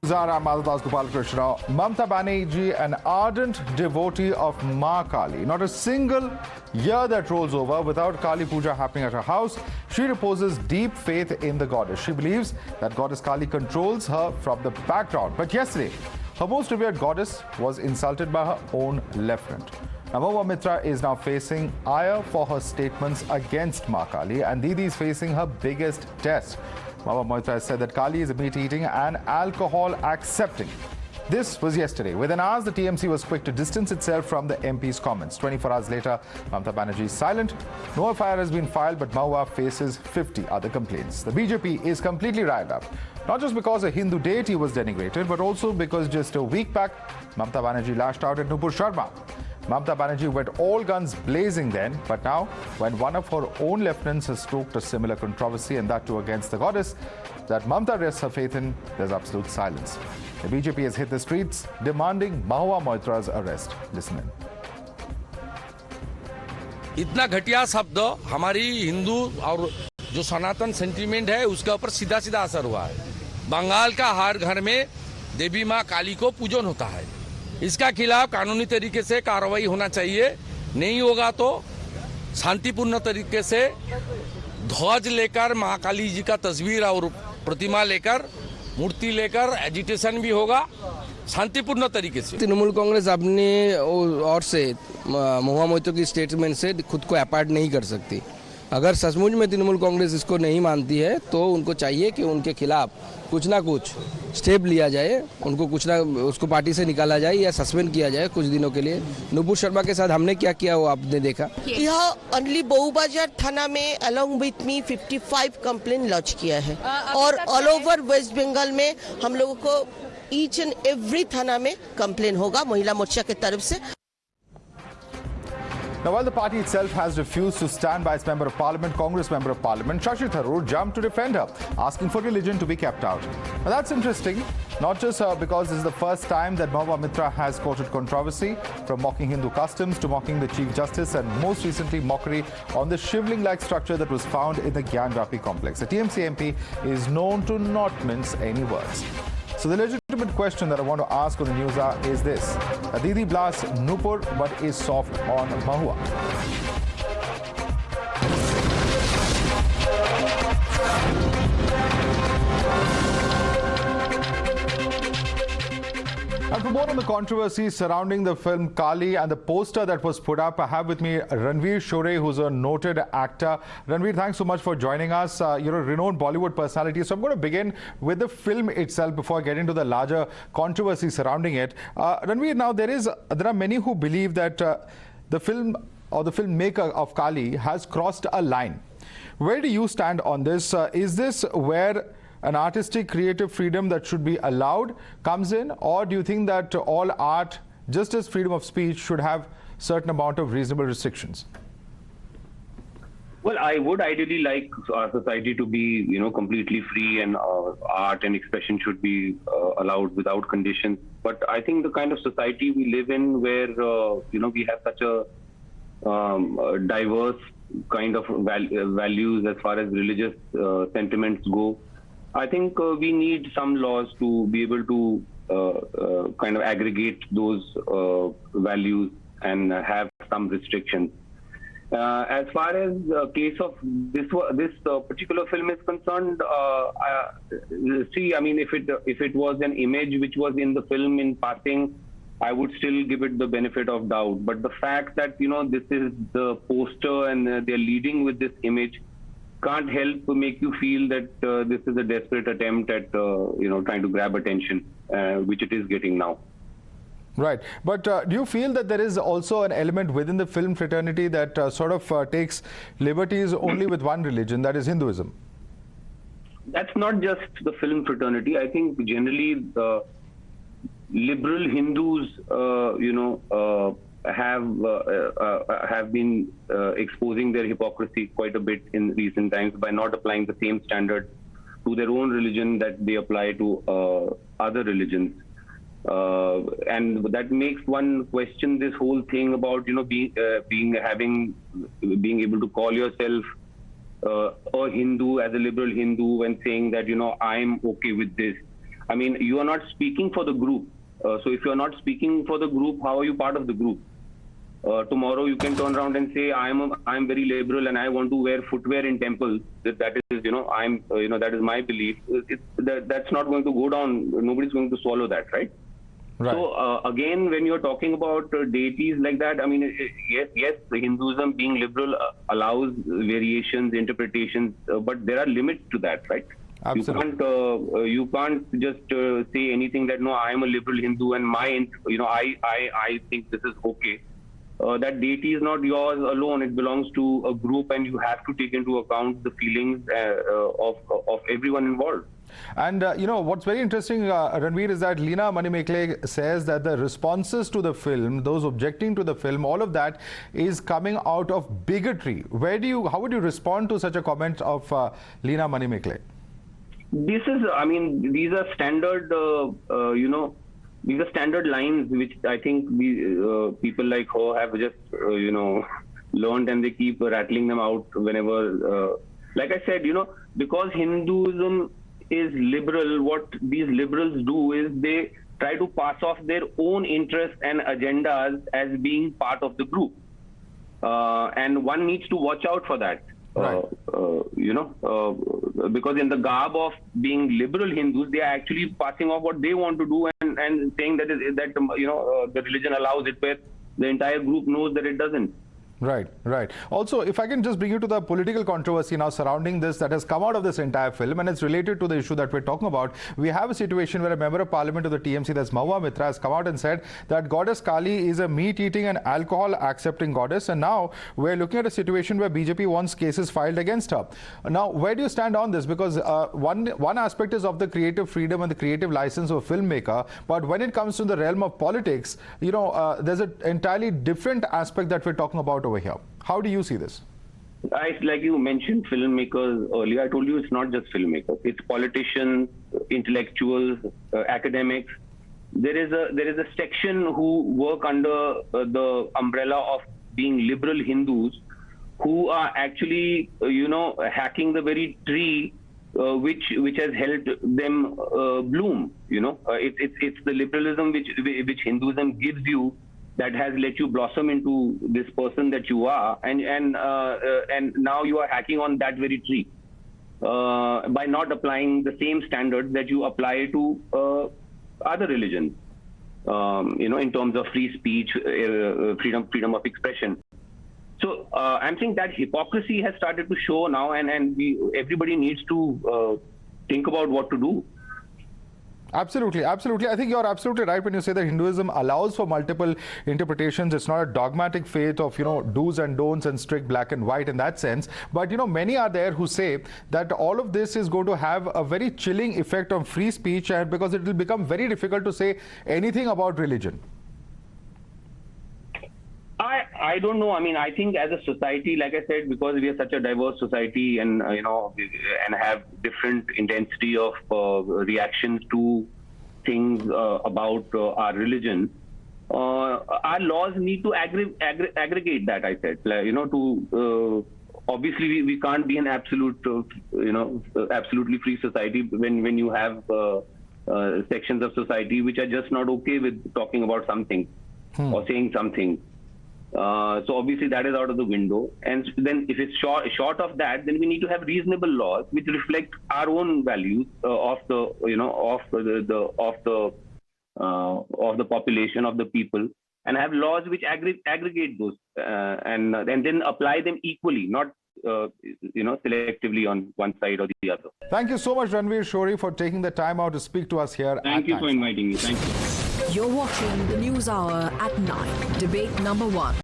I'm Madhavdas Krishna. Mamata Banerjee, an ardent devotee of Ma Kaali. Not a single year that rolls over without Kali Puja happening at her house. She reposes deep faith in the goddess. She believes that goddess Kali controls her from the background. But yesterday, her most revered goddess was insulted by her own lieutenant. Now, Mahua Mitra is now facing ire for her statements against Ma Kaali, and Didi is facing her biggest test. Mahua Mitra has said that Kaali is a meat-eating and alcohol-accepting. This was yesterday. Within hours, the TMC was quick to distance itself from the MP's comments. 24 hours later, Mamata Banerjee is silent. No FIR has been filed, but Mahua faces 50 other complaints. The BJP is completely riled up. Not just because a Hindu deity was denigrated, but also because just a week back, Mamata Banerjee lashed out at Nupur Sharma. Mamata Banerjee went all guns blazing then, but now, when one of her own lieutenants has stoked a similar controversy, and that too against the goddess that Mamata rests her faith in, there's absolute silence. The BJP has hit the streets demanding Mahua Mitra's arrest. Listen in. इतना घटिया शब्द हमारी हिंदू और जो सनातन sentiment है उसके ऊपर सीधा सीधा असर हुआ है। बंगाल का हर घर में देवी माँ काली को पूजन होता है। इसका खिलाफ कानूनी तरीके से कार्रवाई होना चाहिए। नहीं होगा तो शांतिपूर्ण तरीके से ध्वज लेकर माँ काली जी का तस्वीर और प्रतिमा लेकर मूर्ति लेकर एजिटेशन भी होगा शांतिपूर्ण तरीके से। तृणमूल कांग्रेस अपने और से महुआ मोइत्रो की स्टेटमेंट से खुद को अपार्ट नहीं कर सकती। अगर सचमुच में तृणमूल कांग्रेस इसको नहीं मानती है तो उनको चाहिए कि उनके खिलाफ कुछ ना कुछ स्टेप लिया जाए, उनको कुछ ना उसको पार्टी से निकाला जाए या सस्पेंड किया जाए कुछ दिनों के लिए। नुपुर शर्मा के साथ हमने क्या किया वो आपने देखा। यह ओनली बहुबाजार थाना में along with me 55 complain launch किया है और ऑल ओवर वेस्ट बंगाल में हम लोगों को ईच एंड एवरी थाना में कंप्लेन होगा महिला मोर्चा की तरफ से। Now, while the party itself has refused to stand by its Member of Parliament, Congress Member of Parliament, Shashi Tharoor jumped to defend her, asking for religion to be kept out. Now, that's interesting, not just because this is the first time that Mahua Mitra has quoted controversy, from mocking Hindu customs to mocking the Chief Justice and most recently mockery on the shivling-like structure that was found in the Gyanvapi complex. The TMC MP is known to not mince any words. So the legitimate question that I want to ask on the news is this. Didi blasts Nupur but is soft on Mahua. And for more on the controversy surrounding the film Kaali and the poster that was put up, I have with me Ranvir Shorey, who's a noted actor. Ranvir, thanks so much for joining us. You're a renowned Bollywood personality. So I'm going to begin with the film itself before I get into the larger controversy surrounding it. Ranvir, now there are many who believe that the film or the filmmaker of Kaali has crossed a line. Where do you stand on this? Is this where an artistic creative freedom that should be allowed comes in, or do you think that all art, just as freedom of speech, should have certain amount of reasonable restrictions? Well, I would ideally like our society to be, completely free, and art and expression should be allowed without conditions. But I think the kind of society we live in, where we have such a diverse kind of values as far as religious sentiments go, I think we need some laws to be able to kind of aggregate those values and have some restrictions. As far as the case of this particular film is concerned, if it was an image which was in the film in passing, I would still give it the benefit of doubt. But the fact that this is the poster and they're leading with this image can't help to make you feel that this is a desperate attempt at trying to grab attention, which it is getting now. Right, but do you feel that there is also an element within the film fraternity that takes liberties only with one religion, that is Hinduism? That's not just the film fraternity. I think generally the liberal Hindus, have been exposing their hypocrisy quite a bit in recent times by not applying the same standards to their own religion that they apply to other religions. And that makes one question this whole thing about being able to call yourself a Hindu, as a liberal Hindu, and saying that I'm okay with this. I mean, you are not speaking for the group. So if you are not speaking for the group, how are you part of the group? Tomorrow you can turn around and say, I'm very liberal and I want to wear footwear in temples. That is, that is my belief. That's not going to go down. Nobody's going to swallow that, right? Right. So again, when you're talking about deities like that, I mean, yes, the Hinduism being liberal allows variations, interpretations, but there are limits to that, right? Absolutely. You can't just say anything that no, I am a liberal Hindu and I think this is okay. That deity is not yours alone; it belongs to a group, and you have to take into account the feelings of everyone involved. And what's very interesting, Ranvir, is that Leena Manimekle says that the responses to the film, those objecting to the film, all of that is coming out of bigotry. How would you respond to such a comment of Leena Manimekle? These are standard, these are standard lines which I think people like her have just, learned, and they keep rattling them out whenever, like I said, because Hinduism is liberal, what these liberals do is they try to pass off their own interests and agendas as being part of the group. And one needs to watch out for that. Right. Because in the garb of being liberal Hindus, they are actually passing off what they want to do and saying that the religion allows it, where the entire group knows that it doesn't. Right, right. Also, if I can just bring you to the political controversy now surrounding this that has come out of this entire film, and it's related to the issue that we're talking about. We have a situation where a member of parliament of the TMC, that's Mahua Mitra, has come out and said that goddess Kaali is a meat-eating and alcohol-accepting goddess, and now we're looking at a situation where BJP wants cases filed against her. Now, where do you stand on this? Because one aspect is of the creative freedom and the creative license of a filmmaker, but when it comes to the realm of politics, there's an entirely different aspect that we're talking about over here. How do you see this? Like you mentioned filmmakers earlier, I told you it's not just filmmakers. It's politicians, intellectuals, academics. There is a section who work under the umbrella of being liberal Hindus who are actually, hacking the very tree which has helped them bloom. It's the liberalism which Hinduism gives you that has let you blossom into this person that you are, and now you are hacking on that very tree by not applying the same standards that you apply to other religions. In terms of free speech, freedom of expression. So I'm saying that hypocrisy has started to show now, and everybody needs to think about what to do. Absolutely, absolutely. I think you're absolutely right when you say that Hinduism allows for multiple interpretations. It's not a dogmatic faith of, do's and don'ts and strict black and white in that sense. But, many are there who say that all of this is going to have a very chilling effect on free speech, and because it will become very difficult to say anything about religion. I don't know. I mean, I think as a society, like I said, because we are such a diverse society and, and have different intensity of reactions to things about our religion, our laws need to aggregate that, I said. Obviously, we can't be an absolute, absolutely free society when you have sections of society which are just not okay with talking about something or saying something. So obviously that is out of the window, and then if it's short of that, then we need to have reasonable laws which reflect our own values of the population, of the people, and have laws which aggregate those and then apply them equally, not selectively on one side or the other. Thank you so much, Ranvir Shorey, for taking the time out to speak to us here. Thank you for inviting me. Thank you. You're watching the News Hour at 9, debate number 1.